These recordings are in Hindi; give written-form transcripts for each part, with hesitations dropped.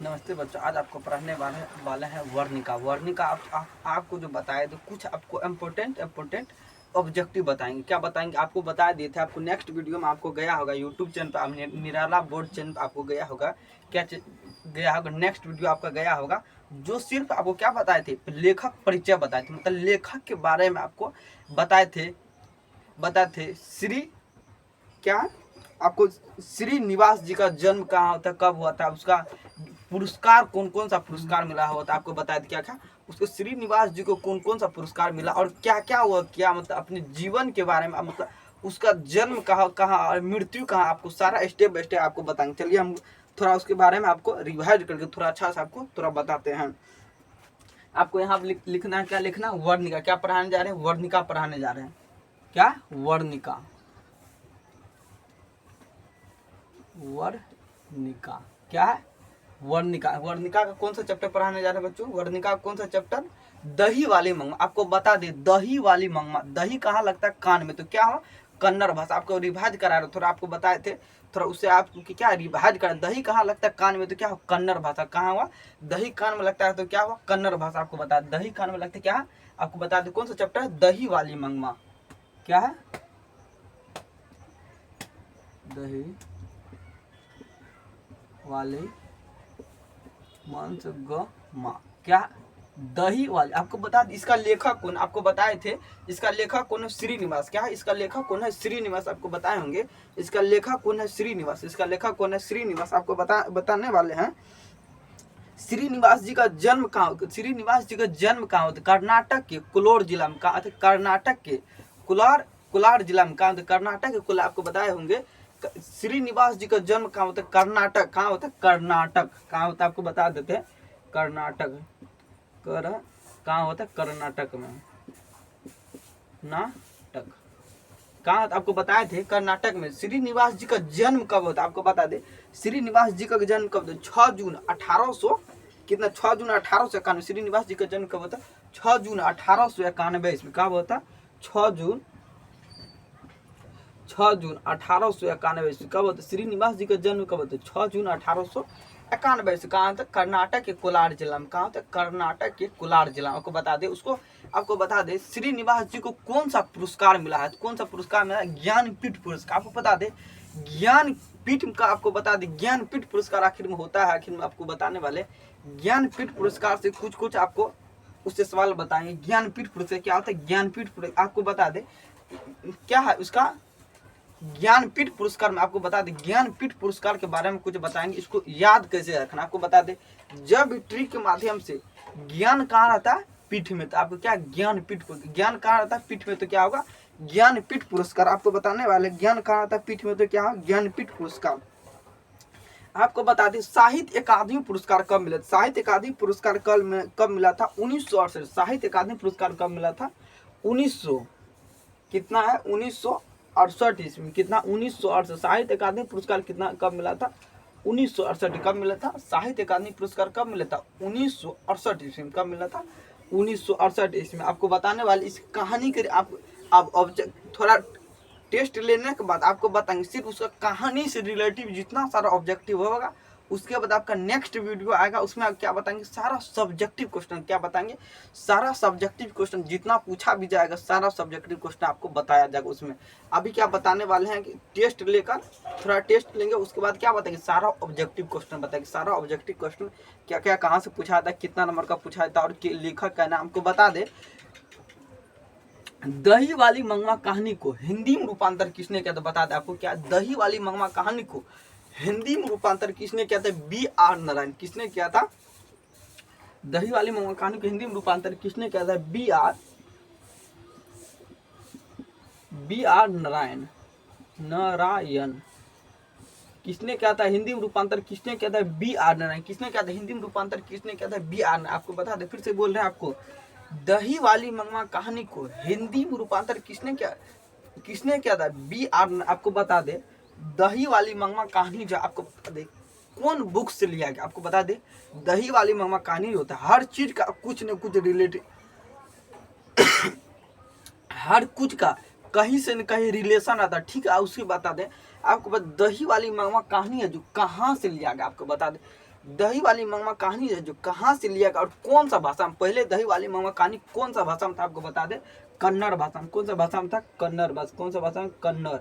नमस्ते बच्चों, आज आपको पढ़ाने वाले हैं वर्णिका। वर्णिका आपको जो बताए तो कुछ आपको इम्पोर्टेंट ऑब्जेक्टिव बताएंगे। क्या बताएंगे आपको बता दिए थे। आपको नेक्स्ट वीडियो में आपको गया होगा यूट्यूब चैनल पर, निराला बोर्ड चैनल पर आपको गया होगा। क्या गया होगा, नेक्स्ट वीडियो आपका गया होगा जो सिर्फ आपको क्या बताए थे, लेखक परिचय बताए थे। मतलब लेखक के बारे में आपको बताए थे। श्री क्या आपको श्रीनिवास जी का जन्म कहाँ होता है, कब हुआ था, उसका पुरस्कार कौन सा पुरस्कार मिला हुआ था आपको बताया क्या क्या उसको श्रीनिवास जी को कौन सा पुरस्कार मिला और क्या क्या हुआ, क्या मतलब अपने जीवन के बारे में, मतलब उसका जन्म कहाँ और मृत्यु कहाँ, आपको सारा स्टेप बाय स्टेप आपको बताएंगे। चलिए हम थोड़ा उसके बारे में आपको रिवाइज करके थोड़ा अच्छा से आपको थोड़ा बताते हैं। आपको यहाँ लिखना है, क्या लिखना, वर्णिका। क्या पढ़ाने जा रहे हैं, वर्णिका पढ़ाने जा रहे हैं। क्या वर्णिका क्या है, वर्णिका। वर्णिका का कौन सा चैप्टर पढ़ाने जा रहे हैं बच्चों, वर्णिका का कौन सा चैप्टर, दही वाली मंगमा। आपको बता दे दही वाली मंगमा, दही कहाँ लगता है, कान में, तो क्या हो, कन्नड़ भाषा। आपको रिवाइज करा रहे, थोड़ा आपको बताए थे, थोड़ा उससे आप क्या रिवाइज करें। दही कहाँ लगता है, कान में, तो क्या हो, कन्नड़ भाषा। कहाँ हुआ, दही कान में लगता है तो क्या हुआ, कन्नड़ भाषा। आपको बता दही कान में लगता है, क्या है आपको बता दे, कौन सा चैप्टर है, दही वाली मंगमा। क्या है, दही वाली मंगमा। क्या, दही वाली। आपको बता इसका लेखक कौन, आपको बताए थे इसका लेखक कौन है, श्रीनिवास। क्या है, इसका लेखक कौन है, श्रीनिवास। आपको बताए होंगे इसका लेखक कौन है, श्रीनिवास। इसका लेखक कौन है, श्रीनिवास। आपको बताने वाले हैं। श्रीनिवास जी का जन्म कहाँ, श्रीनिवास जी का जन्म कहाँ होता है, कर्नाटक के कुलोर जिला में। कहाँ, कर्नाटक के कुलार जिला में। कहाँ, कर्नाटक के कुलार। आपको बताए होंगे श्रीनिवास जी का जन्म कहाँ होता है, कर्नाटक। कहाँ होता है, कर्नाटक। कहाँ होता है आपको बता देते हैं, कर्नाटक। कहाँ होता है, कर्नाटक में, नाटक। कहाँ आपको बताए थे, कर्नाटक में। श्रीनिवास जी का जन्म कब होता है आपको बता दे, श्रीनिवास जी का जन्म कब होता है, 6 जून 1800 कितना, 6 जून 1891। श्रीनिवास जी का जन्म कब होता है, 6 जून 1891 ईस्वी। कब होता है, 6 जून 1891 ईस्वी। कब होता है, श्रीनिवास जी का जन्म कब होता है, 6 जून 1891 ईस्वी। कहाँ होता है, कर्नाटक के कोलार जिला में। कहाँ होता है, कर्नाटक के कोलार जिला में। आपको बता दे उसको, आपको बता दे श्रीनिवास जी को कौन सा पुरस्कार मिला है, कौन सा पुरस्कार मिला है, ज्ञानपीठ पुरस्कार। आपको बता दे ज्ञानपीठ का, आपको बता दे ज्ञानपीठ पुरस्कार आखिर में होता है, आखिर में आपको बताने वाले ज्ञानपीठ पुरस्कार से कुछ आपको उससे सवाल बताएंगे। ज्ञानपीठ पुरस्कार क्या होता है, ज्ञानपीठ पुरस्कार आपको बता दे क्या है उसका, ज्ञानपीठ पुरस्कार में। आपको बता दें ज्ञानपीठ पुरस्कार के बारे में कुछ बताएंगे, इसको याद कैसे रखना। आपको बता दें जब ट्रिक के माध्यम से ज्ञान कहाँ रहता है, पीठ में, तो आपको क्या, ज्ञानपीठ, ज्ञान कहाँ रहता है, पीठ में, तो क्या होगा, ज्ञानपीठ पुरस्कार। आपको बताने वाले ज्ञान कहाँ रहता है, पीठ में, तो क्या होगा, ज्ञानपीठ पुरस्कार। आपको बता दें साहित्य अकादमी पुरस्कार कब मिला, साहित्य अकादमी पुरस्कार कब मिला था, 1968। साहित्य अकादमी पुरस्कार कब मिला था, 1900 कितना है, 1968 ईस्वी में। कितना, 1968। साहित्य अकादमी पुरस्कार कितना कब मिला था, 1968। कब मिला था, साहित्य अकादमी पुरस्कार कब मिला था, 1968 ईस्वी में। कब मिला था, 1968 ईस्वी में। आपको बताने वाले इस कहानी के आप ऑब्जेक्ट थोड़ा टेस्ट लेने के बाद आपको बताएंगे, सिर्फ उसका कहानी से रिलेटिव जितना सारा ऑब्जेक्टिव होगा, उसके बाद आपका नेक्स्ट वीडियो आएगा, उसमें आप क्या बताएंगे, सारा सब्जेक्टिव क्वेश्चन। क्या बताएंगे, सारा सब्जेक्टिव क्वेश्चन जितना पूछा भी जाएगा, सारा सब्जेक्टिव क्वेश्चन आपको बताया जाएगा उसमें। अभी क्या बताने वाले हैं कि टेस्ट लेकर थोड़ा टेस्ट लेंगे, उसके बाद क्या बताएंगे, सारा ऑब्जेक्टिव क्वेश्चन बताएंगे। सारा ऑब्जेक्टिव क्वेश्चन क्या क्या कहाँ से पूछा जाता है, कितना नंबर का पूछा जाता है और लेखक का नाम को बता दे। दही वाली मंगमा कहानी को हिंदी में रूपांतर किसने किया था, बता दे आपको क्या, दही वाली मंगमा कहानी को हिंदी में रूपांतर किसने किया था, B.R. नारायण। किसने किया था, दही वाली मंगमा कहानी को हिंदी में रूपांतर किसने किया था, B.R. नारायण। किसने किया था हिंदी में रूपांतर, किसने किया था, B.R. नारायण। किसने किया था हिंदी में रूपांतर, किसने किया था, B.R. आपको बता दे, फिर से बोल रहे हैं आपको, दही वाली मंगमा कहानी को हिंदी में रूपांतर किसने किया था, B.R. आपको बता दे दही वाली मंगमा कहानी जो आपको बता दे कौन बुक से लिया गया। आपको बता दे दही वाली मंगमा कहानी होता है, हर चीज का कुछ न कुछ रिलेटेड हर कुछ का कहीं से न कहीं रिलेशन आता है, ठीक है। उसकी बता दें आपको, दही वाली मंगमा कहानी है जो कहाँ से लिया गया, आपको बता दें दही वाली मंगमा कहानी है जो कहाँ से लिया गया और कौन सा भाषा में, पहले दही वाली मंगमा कहानी कौन सा भाषा में था आपको बता दे, कन्नड़ भाषा में। कौन सा भाषा में था? कन्नड़ भाषा। कौन सा भाषा में? कन्नड़।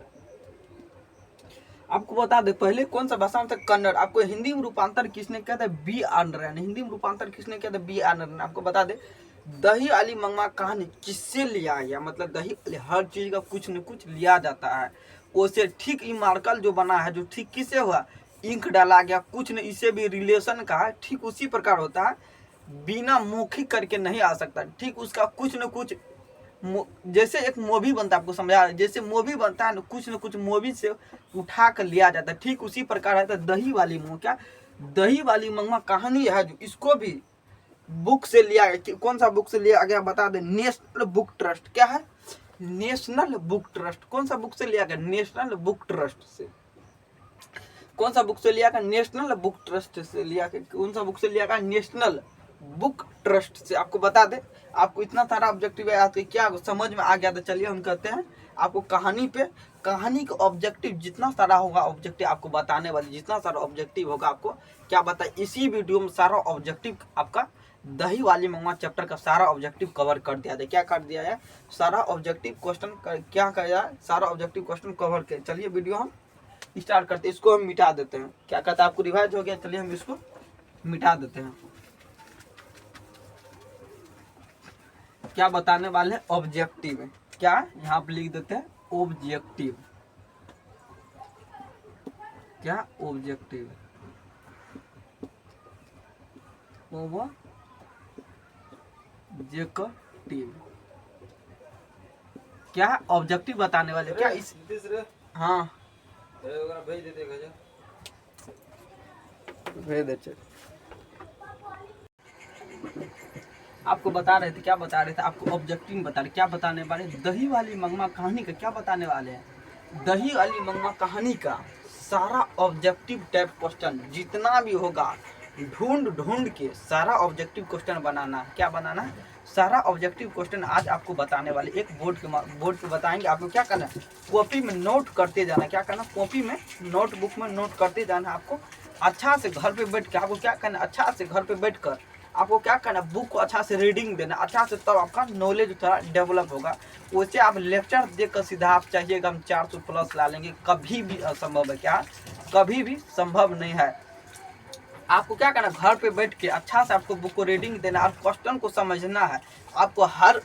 आपको बता दे पहले कौन सा भाषा में था? कन्नड़। आपको हिंदी में रूपांतर किसने किया था? B R Narayan. हिंदी में रूपांतर किसने किया था? B R Narayan. आपको बता दे दही वाली मंगमा कहानी किससे लिया गया, मतलब दही हर चीज का कुछ न कुछ लिया जाता है, उसे ठीक ये मार्कल जो बना है जो ठीक किससे हुआ? इंक डाला गया, कुछ न इससे भी रिलेशन का है, ठीक उसी प्रकार होता है, बिना मौखिक करके नहीं आ सकता, ठीक उसका कुछ न कुछ जैसे एक मूवी बनता है, आपको समझा, जैसे मूवी बनता है न कुछ मूवी से उठा कर लिया जाता है, ठीक उसी प्रकार है। तो दही वाली मंगमा, क्या दही वाली मंगमा कहानी है जो इसको भी बुक से लिया गया। कौन सा बुक से लिया गया बता दे? National book trust. क्या है? National book trust. कौन सा बुक से लिया गया? नेशनल बुक ट्रस्ट से। कौन सा बुक से लिया गया? नेशनल बुक ट्रस्ट से लिया गया। कौन सा बुक से लिया गया? नेशनल बुक ट्रस्ट से। आपको बता दे, आपको इतना सारा ऑब्जेक्टिव है, आपको क्या समझ में आ गया? तो चलिए हम कहते हैं आपको कहानी पे, कहानी का ऑब्जेक्टिव जितना सारा होगा, ऑब्जेक्टिव आपको बताने वाले जितना सारा ऑब्जेक्टिव होगा, आपको क्या बता, इसी वीडियो में सारा ऑब्जेक्टिव आपका दही वाली मंगमा चैप्टर का सारा ऑब्जेक्टिव कवर कर दिया है। क्या कर दिया है? सारा ऑब्जेक्टिव क्वेश्चन क्या कर दिया है? सारा ऑब्जेक्टिव क्वेश्चन कवर कर। चलिए वीडियो हम स्टार्ट करते हैं, इसको हम मिटा देते हैं। क्या कहता है? आपको रिवाइज हो गया, चलिए हम इसको मिटा देते हैं। क्या बताने वाले हैं? ऑब्जेक्टिव। क्या यहाँ पे लिख देते हैं? ऑब्जेक्टिव। क्या? ऑब्जेक्टिव। ऑब्जेक्टिव क्या? ऑब्जेक्टिव बताने वाले। क्या इस हाँ भेज दे। आपको बता रहे थे, क्या बता रहे थे? आपको ऑब्जेक्टिव बता रहे, क्या बताने वाले? दही वाली मंगमा कहानी का क्या बताने वाले हैं? दही वाली मंगमा कहानी का सारा ऑब्जेक्टिव टाइप क्वेश्चन जितना भी होगा, ढूंढ के सारा ऑब्जेक्टिव क्वेश्चन बनाना है। क्या बनाना है? सारा ऑब्जेक्टिव क्वेश्चन आज आपको बताने वाले। एक बोर्ड पे बताएंगे, आपको क्या करना है? कॉपी में नोट करते जाना। क्या करना? कॉपी में, नोटबुक में नोट करते जाना। आपको अच्छा से घर पे बैठ के आपको क्या करना? अच्छा से घर पे बैठ कर आपको क्या करना? बुक को अच्छा से रीडिंग देना, अच्छा से, तब आपका नॉलेज थोड़ा डेवलप होगा। वैसे आप लेक्चर देखकर सीधा आप चाहिएगा हम 400 प्लस ला लेंगे, कभी भी असंभव है। क्या? कभी भी संभव नहीं है। आपको क्या करना? घर पे बैठ के अच्छा से आपको बुक को रीडिंग देना और क्वेश्चन को समझना है। आपको हर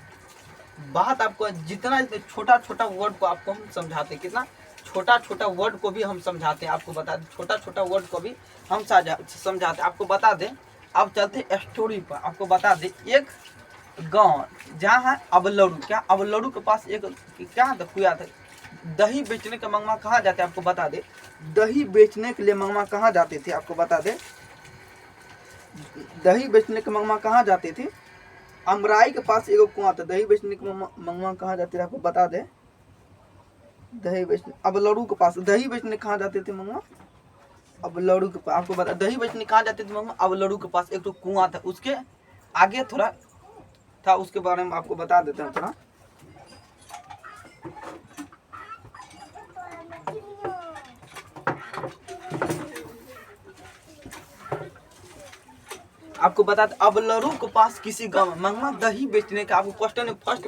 बात, आपको जितना छोटा छोटा वर्ड को आपको हम समझाते हैं, कितना छोटा छोटा वर्ड को भी हम समझाते हैं। आपको बता दें, छोटा छोटा वर्ड को भी हम समझाते हैं। आपको बता दें, अब चलते स्टोरी पर। आपको बता दें, एक गांव जहाँ है अबलड़ू। क्या? अबलड़ू के पास एक क्या था? कुआ था। दही बेचने के मंगमा कहाँ जाते? आपको बता दे, दही बेचने के लिए मंगमा कहाँ जाते थे? आपको बता दे, दही बेचने के मंगमा कहाँ जाते थे? अमराई के पास एक कुआं था। दही बेचने के मंगमा कहाँ जाते थे? आपको बता दे, दही बेचने अबलड़ू के पास। दही बेचने कहाँ जाते थे मंगमा? अबलड़ू के पास। आपको बता, दही बेचने कहाँ जाते थे मंगमा? अबलड़ू के पास एक तो कुआं था, उसके आगे थोड़ा था, उसके बारे में आपको बता देते हैं थोड़ा। आपको बता दें, अबलड़ू के पास किसी गांव में मंगमा दही बेचने का, आपको क्वेश्चन फर्स्ट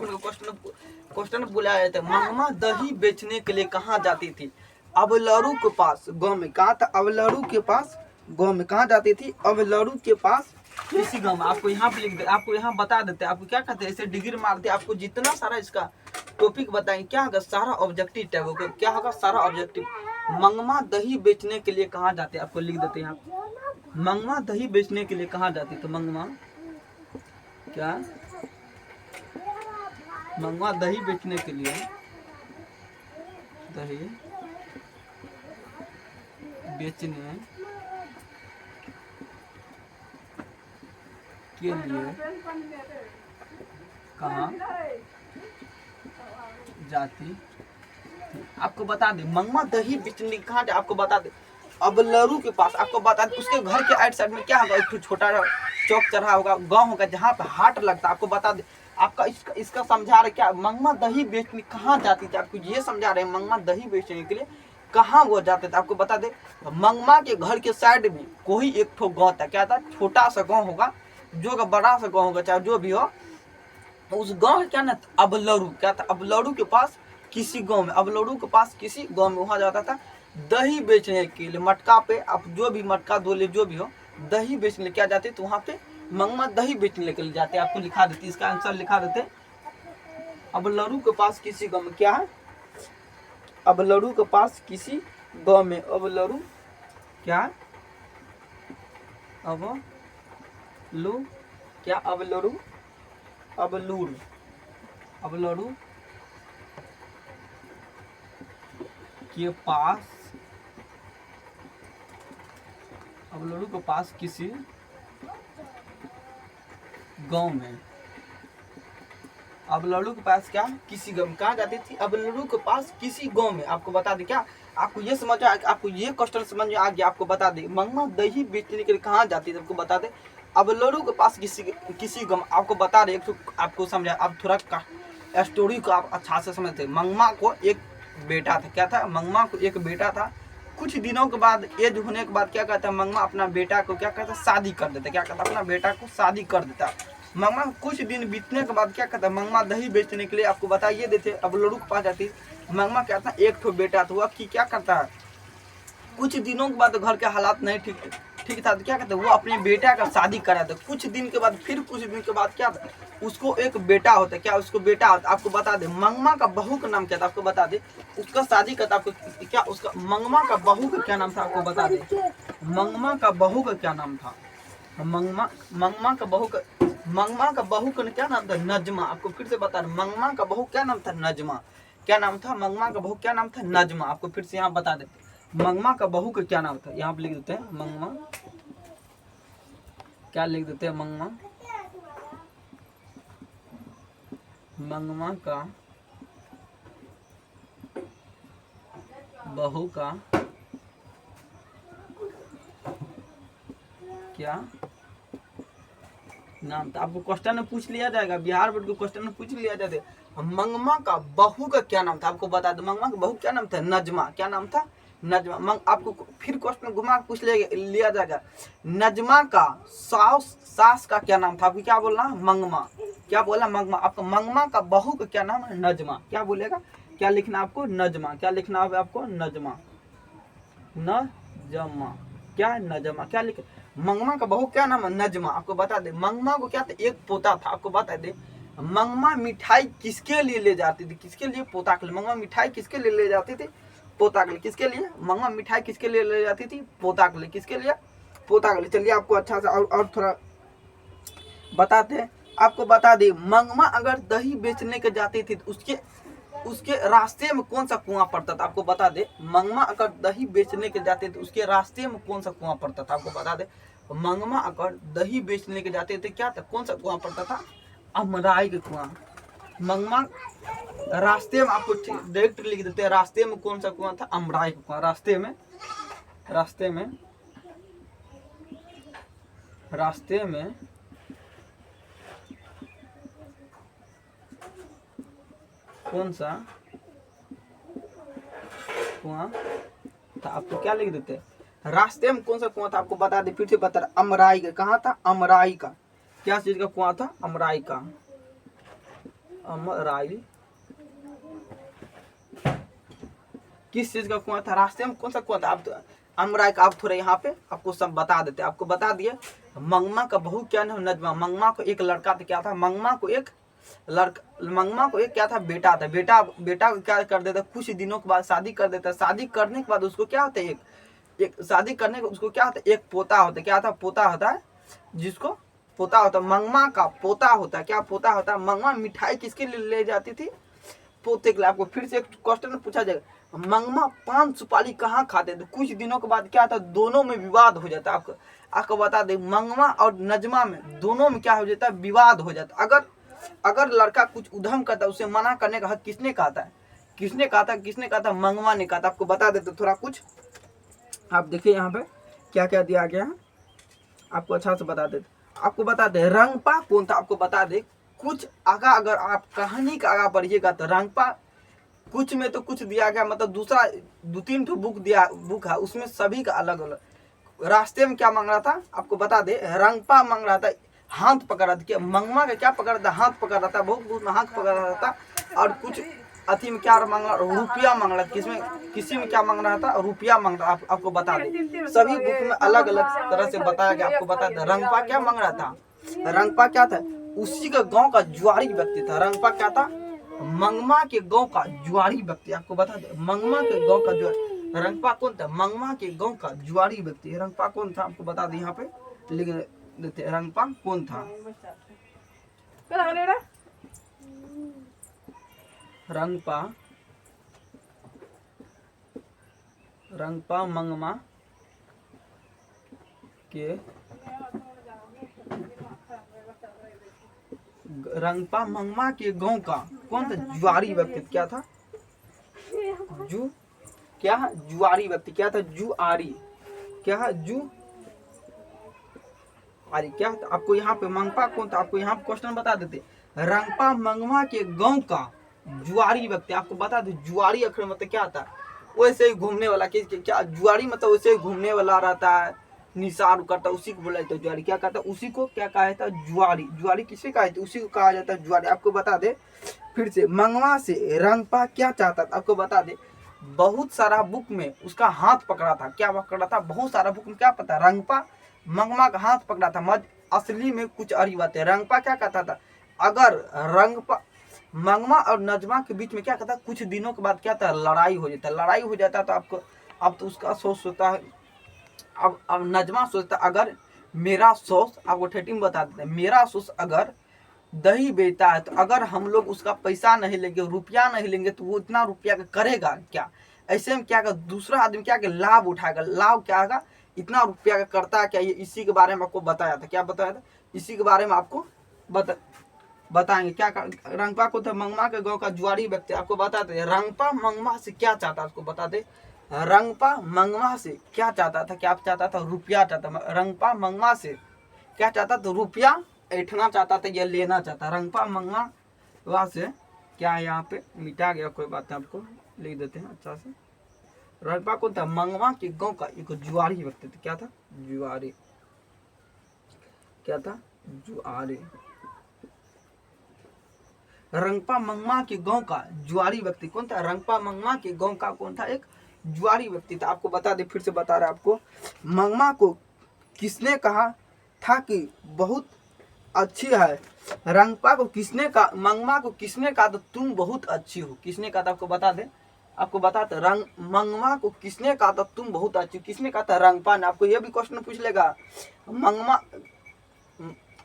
क्वेश्चन बुलाया जाता है। मंगमा दही बेचने के लिए कहाँ जाती थी? अबलड़ू के पास गांव में। कहा था? अबलड़ू के पास गांव में। कहाँ जाती थी? अबलड़ू के पास किसी गांव में। आपको यहाँ पे लिख दे, आपको यहाँ बता देते हैं। आपको क्या कहते हैं? ऐसे डिग्री मारते, आपको जितना सारा इसका टॉपिक बताएंगे, क्या होगा? सारा ऑब्जेक्टिव टाइप होगा। क्या होगा? सारा ऑब्जेक्टिव। मंगमा दही बेचने के लिए कहाँ जाते हैं? आपको लिख देते हैं यहाँ। मंगमा दही बेचने के लिए कहाँ जाती? तो मंगमा, क्या? मंगमा दही बेचने के लिए, दही बेचने के लिए कहाँ जाती? आपको बता दें, मंगमा दही बेचने कहाँ? आपको बता दें, अबलड़ू के पास। आपको बता दें, उसके घर के आइट साइड में क्या होगा? एक छोटा चौक चढ़ा होगा, गांव होगा, जहाँ पे हाट लगता है। आपको बता दें, आपका इसका समझा रहे क्या? मंगमा दही बेचने कहाँ जाती थी? आपको ये समझा रहे हैं, मंगमा दही बेचने के लिए कहाँ वो जाते थे आपको बता दे। मंगमा के घर के साइड में कोई एक ठो गाँव था, क्या था, छोटा सा गाँव होगा, जो बड़ा सा गाँव होगा चाहे जो भी हो, उस गाँव में क्या ना अबलरू, क्या था, अबलरू के पास किसी गाँव में, अबलरू के पास किसी गाँव में वहाँ जाता था दही बेचने के लिए। मटका पे आप जो भी मटका दो ले जो भी हो, दही बेचने क्या जाते तो वहाँ पे मंगमा दही बेचने के लिए जाते। आपको लिखा देते, इसका आंसर लिखा देते। अबलरू के पास किसी गाँव में, क्या है, अबलरू के पास किसी गाँव में, अबलरू क्या, अबलू क्या, अबलरू, अबलूर, अबलरू के पास, अबलरू के पास किसी गांव में, अबलरू के पास क्या, किसी गांव में, कहाँ जाती थी, अबलरू के पास किसी गांव में। आपको बता दे, क्या आपको ये समझ आ, आपको ये क्वेश्चन समझ में आ गया। आपको बता दे मंगमा दही बेचने के लिए कहाँ जाती थी, आपको बता दे अबलरू के पास किसी गांव। आपको बता दे, एक तो आपको समझा, आप थोड़ा स्टोरी को आप अच्छा से समझते। मंगमा को एक बेटा था, क्या था, मंगमा को एक बेटा था। कुछ दिनों के बाद, एज होने के बाद क्या कहता है, मंगमा अपना बेटा को क्या कहता है, शादी कर देता, क्या कहता है, अपना बेटा को शादी कर देता। मंगमा कुछ दिन बीतने के बाद क्या कहता है, मंगमा दही बेचने के लिए आपको बताइए देते अबलरू के पास जाती। मंगमा क्या था, एक ठो बेटा था, वह कि क्या करता है, कुछ दिनों के बाद घर के हालात नहीं ठीक था, तो क्या कहते हैं, वो अपने बेटा का शादी करा था। कुछ दिन के बाद, फिर कुछ दिन के बाद क्या था, उसको एक बेटा होता है, क्या उसको बेटा होता। आपको बता दे मंगमा का बहू का नाम क्या था, आपको बता दे, उसका शादी करता, आपको क्या, उसका मंगमा का बहू का क्या नाम था, आपको बता दे, मंगमा का बहू का क्या नाम था, मंगमा का बहू का, मंगमा का बहू का क्या नाम था, नजमा। आपको फिर से बता रहे, मंगमा का बहू क्या नाम था, नजमा। क्या नाम था, मंगमा का बहू क्या नाम था, नजमा। आपको फिर से यहाँ बता देते, मंगमा का बहू का क्या नाम था, यहाँ पे लिख देते हैं मंगमा, क्या लिख देते हैं, मंगमा, मंगमा का बहू का क्या नाम था। आपको क्वेश्चन में पूछ लिया जाएगा, बिहार बोर्ड के क्वेश्चन में पूछ लिया जाते, मंगमा का बहू का क्या नाम था, आपको बता दो, मंगमा का बहू क्या नाम था, नजमा। क्या नाम था, नजमा। आपको फिर क्वेश्चन घुमा पूछ लिया जाएगा, नजमा का सास का क्या नाम था, आपको क्या बोलना, मंगमा। क्या बोला, मंगमा। आपको मंगमा का बहू का क्या नाम है, नजमा। क्या बोलेगा, क्या लिखना आपको, नजमा। क्या लिखना है आपको, नजमा, नजमा, क्या है, नजमा। क्या लिखे, मंगमा का बहू क्या नाम है, नजमा। आपको बता दे, मंगमा को क्या था, एक पोता था। आपको बता दे, मंगमा मिठाई किसके लिए ले जाती थी, किसके लिए, पोता के लिए। मंगमा मिठाई किसके लिए ले जाती थी, पोता के लिए। किसके लिए, मंगमा मिठाई किसके लिए ले जाती थी, पोता के लिए। किसके लिए, पोता के लिए। चलिए आपको अच्छा सा और थोड़ा बताते हैं। आपको बता दे, मंगमा अगर दही बेचने के जाती थी तो उसके रास्ते में कौन सा कुआं पड़ता था, आपको बता दे। मंगमा अगर दही बेचने के जाते थे उसके रास्ते में कौन सा कुआं पड़ता था, आपको बता दे। मंगमा अगर दही बेचने के जाते थे क्या था, कौन सा कुआं पड़ता था, अमराई के कुआं। मंगमा रास्ते में, आपको डायरेक्ट लिख देते हैं, रास्ते में कौन सा कुआं था, अमराई का कुआं। रास्ते में कौन सा कुआं था, आपको क्या लिख देते हैं, रास्ते में कौन सा कुआं था, आपको बता दे, फिर से बता, अमराई का। कहाँ था, अमराई का। क्या चीज का कुआं था, अमराई का, अमराई। किस चीज का कुआं था, रास्ते में कौन सा कुआं था, आप अमराई का। आप थोड़े यहाँ पे आपको सब बता देते, आपको बता दिए। मंगमा का बहू क्या नाम, नजमा। मंगमा को एक लड़का था, क्या था, मंगमा को एक क्या था, बेटा था। बेटा को क्या कर देता, कुछ दिनों के बाद शादी कर देता। शादी करने के बाद उसको क्या होता है, एक शादी करने को उसको क्या होता है, एक पोता होता है। क्या था, पोता होता है, जिसको पोता होता है, मंगमा का पोता होता है। क्या पोता होता है, मंगमा मिठाई किसके लिए ले जाती थी, पोते के लिए। आपको फिर से एक क्वेश्चन पूछा जाएगा, मंगमा पान सुपारी कहाँ खाते थे। कुछ दिनों के बाद क्या था, दोनों में विवाद हो जाता है। आपको बता दे, मंगमा और नजमा में दोनों में क्या हो जाता है, विवाद हो जाता है। अगर लड़का कुछ उधम करता है, उसे मना करने का हक किसने कहा था, किसने कहा था, मंगमा ने कहा था। आपको बता देते थोड़ा कुछ, आप देखिए यहाँ पे क्या क्या दिया गया है, आपको अच्छा से बता देते। आपको बता दे, रंगपा कौन था, आपको बता दे। कुछ आगा अगर आप कहानी का आगा बढ़िएगा तो कुछ में तो कुछ दिया गया, मतलब दूसरा 2-3 ठो बुक है, उसमें सभी का अलग अलग। रास्ते में क्या मांग रहा था आपको बता दे, रंगपा मांग रहा था, हाथ पकड़ रहा था। क्या मंगमा का क्या पकड़ रहा था? हाथ पकड़ रहा था, बहुत हाथ पकड़ रहा था। और कुछ अति में क्या मांग रहा, रुपया मांग रहा था। किसी में क्या मांग रहा था? रुपया मांग रहा। आपको बता दे, सभी बुक में अलग अलग तरह से बताया गया। आपको बता दे रंगपा क्या मांग रहा था। रंगपा क्या था? उसी का गांव का जुआरी व्यक्ति था। रंगपा क्या था? मंगमा के गांव का जुआरी व्यक्ति। आपको बता दे मंगमा के गांव का जुआरी। रंगपा कौन था? मंगमा के गांव का जुआरी व्यक्ति। रंगपा कौन था आपको बता दे, यहाँ पे लिख देते। रंगपा कौन था? रंगपा मंगमा के रंगपा मंगमा के गांव का कौन था? जुआरी व्यक्ति। क्या था? जुआरी व्यक्ति। क्या था? जुआरी। क्या है? जुआरी। क्या था? आपको यहाँ पे मंगपा कौन था? आपको यहाँ पे क्वेश्चन बता देते। रंगपा मंगमा के गांव का जुआरी व्यक्ति। आपको बता दे जुआरी अक्षर मतलब क्या था? वैसे ही घूमने वाला। क्या जुआरी मतलब वैसे ही घूमने वाला रहता है, निशान करता, उसी को बोला जाता है जुआरी। क्या कहता है? उसी को क्या कहा जाता है? जुआरी। जुआरी किसे कहा जाता है? उसी को कहा जाता है जुआरी। आपको बता दे फिर से, मंगवा से रंगपा क्या चाहता था? आपको बता दे बहुत सारा बुक में उसका हाथ पकड़ा था। क्या पकड़ा था? बहुत सारा बुक में क्या पता, रंगपा मंगमा का हाथ पकड़ा था। असली में कुछ और बात है। रंगपा क्या कहता था? अगर रंगपा मंगमा और नजमा के बीच में क्या कहता, कुछ दिनों के बाद क्या था, लड़ाई हो जाता। लड़ाई हो जाता तो आपको अब तो उसका सोच होता है। अब नजमा सोचता अगर मेरा सोच, आपको ठेठी में बता देते हैं, मेरा सोच अगर दही बेचता है तो अगर हम लोग उसका पैसा नहीं लेंगे, रुपया नहीं लेंगे, तो वो इतना रुपया का करेगा क्या? ऐसे में क्या कर दूसरा आदमी क्या कर लाभ उठाएगा। लाभ क्या होगा? इतना रुपया का करता है क्या? ये इसी के बारे में आपको बताया था। क्या बताया था? इसी के बारे में आपको बताएंगे। क्या रंगपा को था मंगमा के गांव का जुआरी व्यक्ति। आपको बताते रंगपा मंगमा से क्या चाहता, उसको बता दे। रंगपा मंगमा से क्या चाहता था? क्या चाहता था? रुपया चाहता। रंगपा मंगमा से क्या चाहता था? रुपया ऐठना चाहता था, ये लेना चाहता। रंगपा मंगमा वहां से क्या है, यहाँ पे मिटा गया, कोई बात नहीं, आपको लिख देते हैं अच्छा से। रंगपा कौन था? मंगमा के गांव का एक जुआरी व्यक्ति था। क्या था? जुआरी। क्या था? जुआरी। रंगपा मंगमा के गांव का जुआरी व्यक्ति कौन था? रंगपा मंगमा के गांव का कौन था? एक जुआरी व्यक्ति था। आपको बता दे, फिर से बता रहा आपको, मंगमा को किसने कहा था कि बहुत अच्छी है? रंगपा को किसने कहा, मंगमा को किसने कहा था तुम बहुत अच्छी हो? किसने कहा था? आपको बता दे, आपको बताते रंग मंगमा को किसने कहा था तुम बहुत अच्छी? किसने कहा था? रंगपा ने। आपको यह भी क्वेश्चन पूछ लेगा,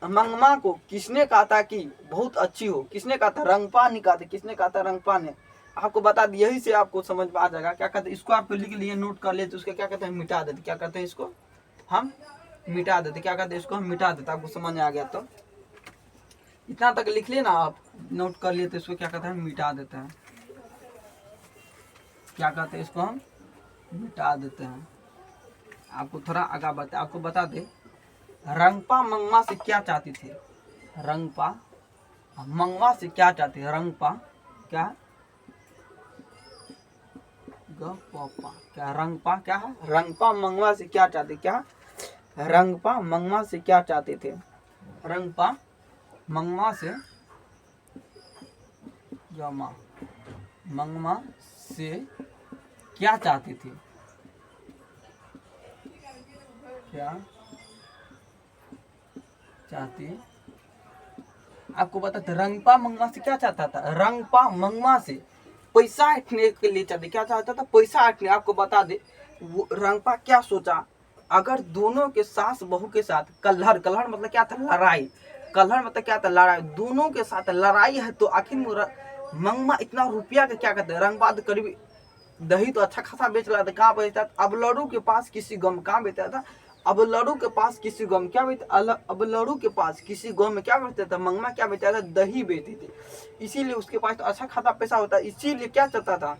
मंगमा को किसने कहा था कि बहुत अच्छी हो? किसने कहा था? रंगपा ने कहा था। किसने कहा था? रंगपा ने। आपको बता दी, यही से आपको समझ में आ जाएगा। क्या कहते हैं इसको, आप लिख लिए, नोट कर लेते, उसके क्या कहते हैं, मिटा देते। क्या कहते हैं इसको? हम मिटा देते। क्या कहते हैं इसको? हम मिटा देते। आपको समझ में आ गया तो इतना तक लिख लिए ना, आप नोट कर लिए, तो इसको क्या कहते हैं, मिटा देते हैं। क्या कहते हैं इसको? हम मिटा देते हैं। आपको थोड़ा आगे बता, आपको बता दे रंगपा मंगमा से क्या चाहती थी? रंगपा मंगमा से क्या चाहती है? रंगपा क्या गपा क्या? रंगपा क्या है? रंगपा मंगमा से क्या चाहती? क्या रंगपा मंगमा से क्या चाहते थे? रंगपा मंगमा से जमा मंगमा से क्या चाहती थी? क्या चाहती? आपको पता था रंगपा मंगमा से क्या चाहता था? रंगपा मंगमा से पैसा ऐंठने के लिए चाहते। क्या चाहता था? पैसा ऐंठने। आपको बता दे वो रंगपा क्या सोचा, अगर दोनों के सास बहू के साथ कलहर, कलहर मतलब क्या था? लड़ाई। कलहर मतलब क्या था? लड़ाई। दोनों के साथ लड़ाई है तो आखिर मंगमा इतना रुपया का क्या कहते हैं? रंगपा तो करीब दही तो अच्छा खासा बेच रहा था। कहाँ बेचता था? अब लड़ू के पास किसी गाँव में। कहाँ बेचता था? अब लड़ू के पास किसी गाँव में। क्या बेचता? अब लड़ू के पास किसी गाँव में क्या बेचता था? मंगमा क्या बेचता था? दही बेचती थी। इसीलिए उसके पास तो अच्छा खासा पैसा होता है। इसीलिए क्या चाहता था?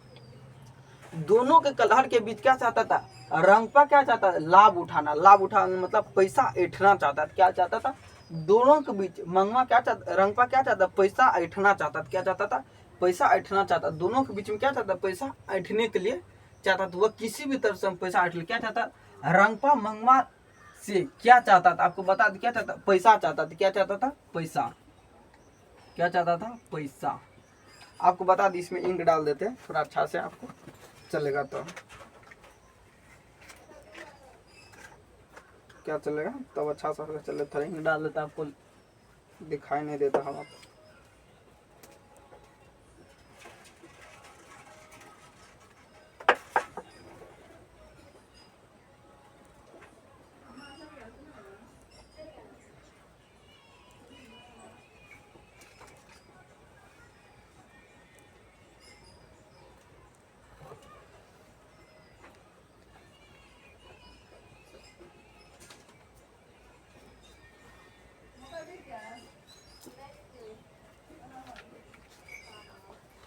दोनों के कलहर के बीच क्या चाहता था? रंगपा क्या चाहता था? लाभ उठाना। लाभ उठाना मतलब पैसा ऐंठना चाहता था। क्या चाहता था? दोनों के बीच मंगमा क्या चाहता, रंगपा क्या चाहता? पैसा ऐंठना चाहता था। क्या चाहता था? पैसा ऐंठना चाहता, दोनों के बीच में क्या चाहता, पैसा ऐंठने के लिए चाहता था। वह किसी भी तरह से हम पैसा ऐंठ ले, क्या चाहता, रंगपा मंगमा से क्या चाहता था, आपको बता दे क्या चाहता, पैसा चाहता था। क्या चाहता था, पैसा। क्या चाहता था, पैसा। आपको बता दी, इसमें इंक डाल देते हैं थोड़ा अच्छा से आपको चलेगा। तो क्या चलेगा, तब अच्छा सा चले, थोड़ा इंक डाल देता, आपको दिखाई नहीं देता हम आपको।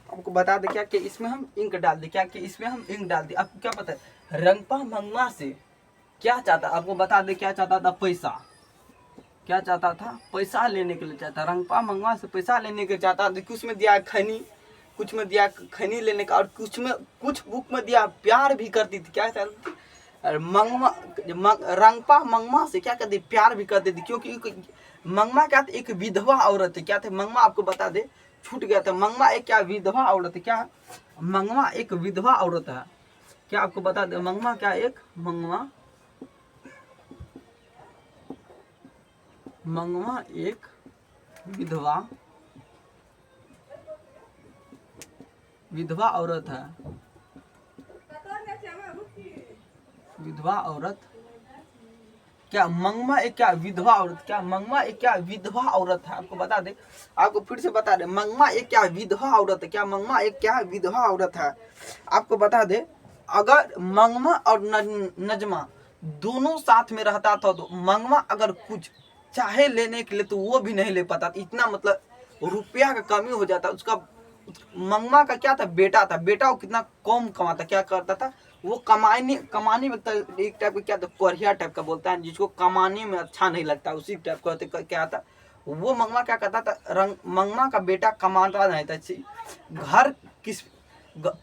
आपको बता दे क्या कि इसमें हम इंक डाल दे, क्या कि इसमें हम इंक डाल दे। आपको क्या पता है, रंगपा मंगमा से क्या चाहता, आपको बता दे क्या चाहता था, पैसा। क्या चाहता था, पैसा लेने के लिए चाहता, रंगपा मंगमा से पैसा लेने के चाहता। देखिए उसमें दिया खैनी, कुछ में दिया खैनी लेने का, और कुछ बुक में दिया प्यार भी करती थी। क्या चाहती थी, मंगमा रंगपा मंगमा से क्या कहती, प्यार भी करती थी। क्योंकि मंगमा क्या थी, एक विधवा औरत है। क्या थे, मंगमा आपको बता दे छूट गया था। मंगमा एक क्या, विधवा औरत है। क्या, मंगमा एक विधवा औरत है। क्या आपको बता दे, मंगमा क्या, एक मंगमा एक विधवा औरत है। विधवा औरत। क्या मंगमा एक क्या, विधवा औरत। क्या मंगमा एक क्या, विधवा औरत है। आपको बता दे, आपको फिर से बता दे, मंगमा एक क्या, विधवा औरत है। क्या मंगमा एक क्या, विधवा औरत है। आपको बता दे, अगर मंगमा और नजमा दोनों साथ में रहता था तो मंगमा अगर कुछ चाहे लेने के लिए तो वो भी नहीं ले पाता। इतना मतलब रुपया का कमी हो जाता। उसका मंगमा का क्या था, बेटा था। बेटा वो कितना कम कमाता, क्या करता था वो, कमाने में एक टाइप का क्या था, कोरिया टाइप का बोलता है, जिसको कमाने में अच्छा नहीं लगता, उसी टाइप का क्या था वो। मंगमा क्या करता था, मंगमा का बेटा कमाता नहीं था। घर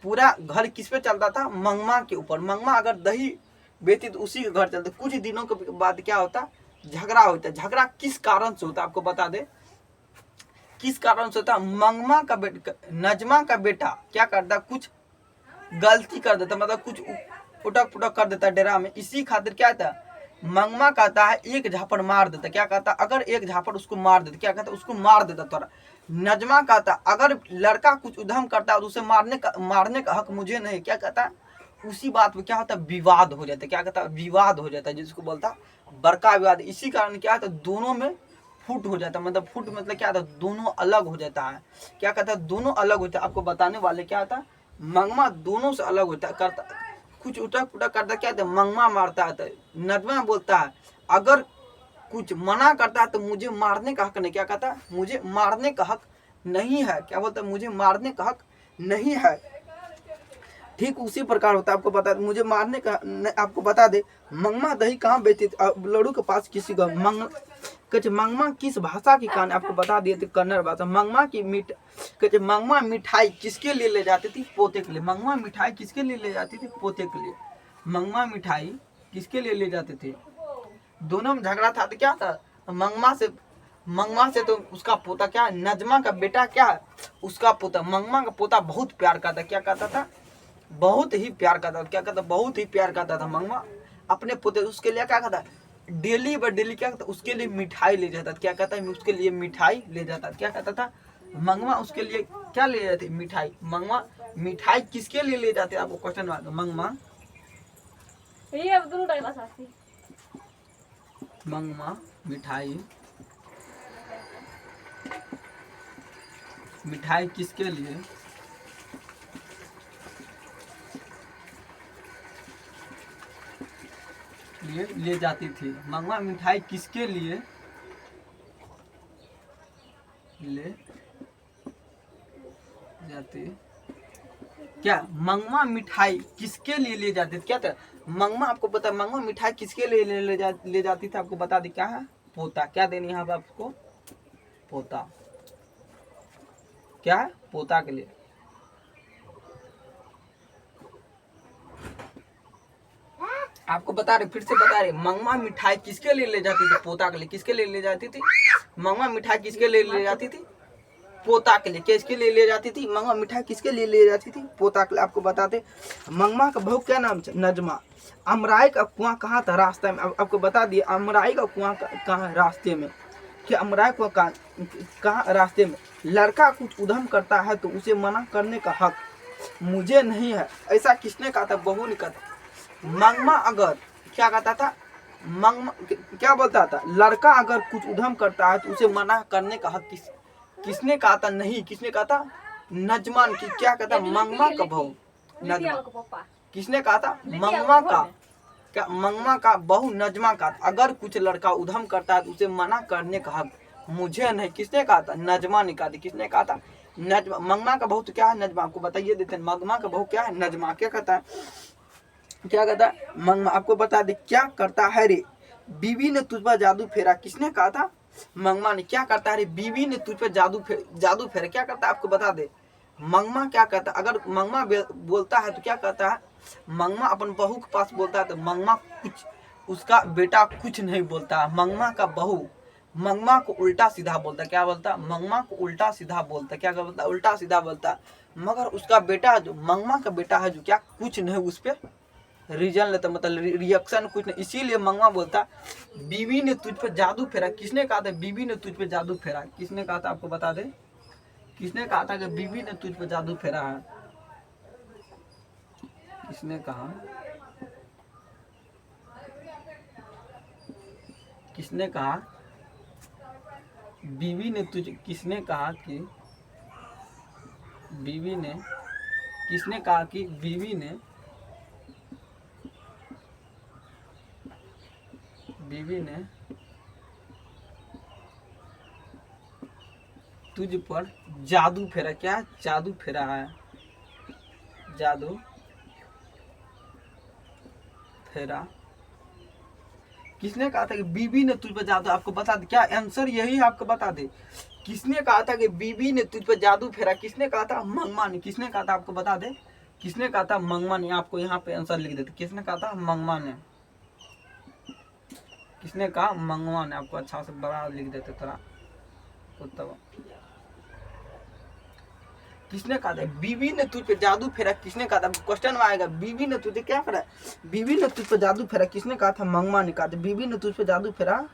पूरा घर किस पे चलता था, मंगमा के ऊपर। मंगमा अगर दही बेचती तो उसी के घर चलते। कुछ दिनों के बाद क्या होता, झगड़ा होता। झगड़ा किस कारण से होता, आपको बता दे किस कारण से होता। मंगमा का बेटा, नजमा का बेटा क्या करता, कुछ गलती कर देता, मतलब कुछ उटक पुटक कर देता डेरा में। इसी खातिर क्या था, मंगमा कहता है एक झापड़ मार देता। क्या कहता, अगर एक झापड़ उसको मार देता, क्या कहता, उसको मार देता थोड़ा। नजमा कहता अगर लड़का कुछ उधम करता है तो उसे मारने का हक मुझे नहीं। क्या कहता, उसी बात पे क्या होता, विवाद हो जाता है। क्या कहता, विवाद हो जाता है, जिसको बोलता बड़का विवाद। इसी कारण क्या होता, दोनों में फुट हो जाता है। मतलब फुट मतलब क्या था, दोनों अलग हो जाता है। क्या कहता है, दोनों अलग होता है। आपको बताने वाले क्या था, मंगमा दोनों से अलग होता है, करता कुछ उठक पुटक करता, क्या था, मंगमा मारता है। नजमा बोलता है अगर कुछ मना करता है तो मुझे मारने का हक नहीं। क्या कहता है, मुझे मारने का हक नहीं है। क्या बोलता है, मुझे मारने का हक नहीं है। ठीक उसी प्रकार होता है। आपको बता मुझे मारने का आपको बता दे, मंगमा दही कहाँ बेचती थी, लड़ू के पास किसी का मंगमा किस भाषा की कहानी, आपको बता दिए थे, कन्नड़ भाषा। मंगमा मिठाई किसके लिए ले जाती थी, पोते के लिए। मंगमा मिठाई किसके लिए ले जाती थी, पोते के लिए। मंगमा मिठाई किसके लिए ले जाते थे, दोनों में झगड़ा था तो क्या था, मंगमा से तो उसका पोता क्या, नजमा का बेटा क्या है, उसका पोता। मंगमा का पोता बहुत प्यार करता, क्या कहता था, बहुत ही प्यार करता। क्या कहता, बहुत ही प्यार करता था मंगमा अपने पोते। उसके लिए क्या कहता, डेली बाय डेली क्या कहता, उसके लिए मिठाई ले जाता। क्या कहता है, उसके लिए मिठाई ले जाता। क्या कहता था, मंगमा उसके लिए क्या ले जाती, मिठाई। मंगमा मिठाई किसके लिए ले जाते, आपको क्वेश्चन मार, मंगमा मिठाई किसके लिए ले जाती थी। मंगमा मिठाई किसके लिए ले जाती, क्या मंगमा मिठाई किसके लिए ले जाती थी, क्या था मंगमा, आपको पता है मंगमा मिठाई किसके लिए ले जाती थी, आपको बता दी क्या है, पोता। क्या देनी है आपको, पोता। क्या है, पोता के लिए। आपको बता रहे, फिर से बता रहे, मंगमा मिठाई किसके लिए ले जाती थी? पोता के लिए। किसके लिए ले जाती थी? मंगमा मिठाई किसके लिए ले जाती थी? पोता के लिए। किसके लिए ले जाती थी? मंगमा मिठाई किसके लिए ले जाती थी? पोता के लिए। आपको बताते, मंगमा का बहू क्या नाम? नजमा। अमराई का कुआं कहाँ था? रास्ते में। आपको बता दिए अमराई का कुआं कहाँ है? रास्ते में। कि अमराई को कहाँ? रास्ते में। लड़का कुछ उधम करता है तो उसे मना करने का हक मुझे नहीं है, ऐसा किसने कहा था? बहू ने कहा था। मंगमा अगर क्या कहता था? मंगमा क्या बोलता था? लड़का अगर कुछ उधम करता है तो उसे मना करने का हक किसने कहा था? नहीं, किसने कहा था? नजमा की। क्या कहता? मंगमा का बहू नजमा। किसने कहा था? मंगमा का। क्या? मंगमा का बहू नजमा का। अगर कुछ लड़का उधम करता है तो उसे मना करने का हक मुझे नहीं। किसने कहा था? नजमा ने कहा था। किसने कहा था? नजमा। मंगमा का बहू तो क्या है? नजमा। आपको बताइए देते हैं, मंगमा का बहू क्या है? नजमा। क्या कहता है? क्या कहता है? मंगमा। आपको बता दे, क्या करता है रे बीवी ने तुझ पर जादू फेरा? किसने कहा था? मंगमा ने। क्या करता है रे बीवी ने तुझ पर जादू फेरा? क्या करता है? आपको बता दे, मंगमा क्या कहता है? अगर मंगमा बोलता है तो क्या कहता है? मंगमा अपन बहू के पास बोलता है तो मंगमा कुछ, उसका बेटा कुछ नहीं बोलता है। मंगमा का बहू मंगमा को उल्टा सीधा बोलता। क्या बोलता? मंगमा को उल्टा सीधा बोलता। क्या बोलता? उल्टा सीधा बोलता। मगर उसका बेटा जो मंगमा का बेटा है जो क्या कुछ नहीं उस पर रीजन लेता, मतलब रिएक्शन कुछ नहीं। इसीलिए मंगमा बोलता बीवी ने तुझ पर जादू फेरा। किसने कहा था बीवी ने तुझ पर जादू फेरा? किसने कहा था? आपको बता दे, किसने कहा था कि बीवी ने तुझ पर जादू फेरा है? किसने कहा? किसने कहा बीवी ने तुझ? किसने कहा कि बीवी ने? किसने कहा कि बीवी ने तुझ पर जादू फेरा? क्या जादू फेरा है? जादू फेरा। किसने कहा था कि बीवी ने तुझ पर जादू? आपको बता दे, क्या आंसर यही है? आपको बता दे, किसने कहा था कि बीवी ने तुझ पर जादू फेरा? किसने कहा था? मंगमा ने। किसने कहा था? आपको बता दे, किसने कहा था? मंगमा ने। आपको यहाँ पे आंसर लिख देते, किसने कहा था? मंगमा ने। किसने कहा? मंगमा ने। आपको अच्छा से बड़ा लिख देते थोड़ा तब। किसने कहा था बीवी ने तुझ पे जादू फेरा? किसने कहा था? क्वेश्चन में आएगा, बीवी ने तुझे क्या फेरा? बीवी ने तुझ पे जादू फेरा? किसने कहा था? मंगमा ने कहा था। बीवी ने तुझ पे जादू फेरा?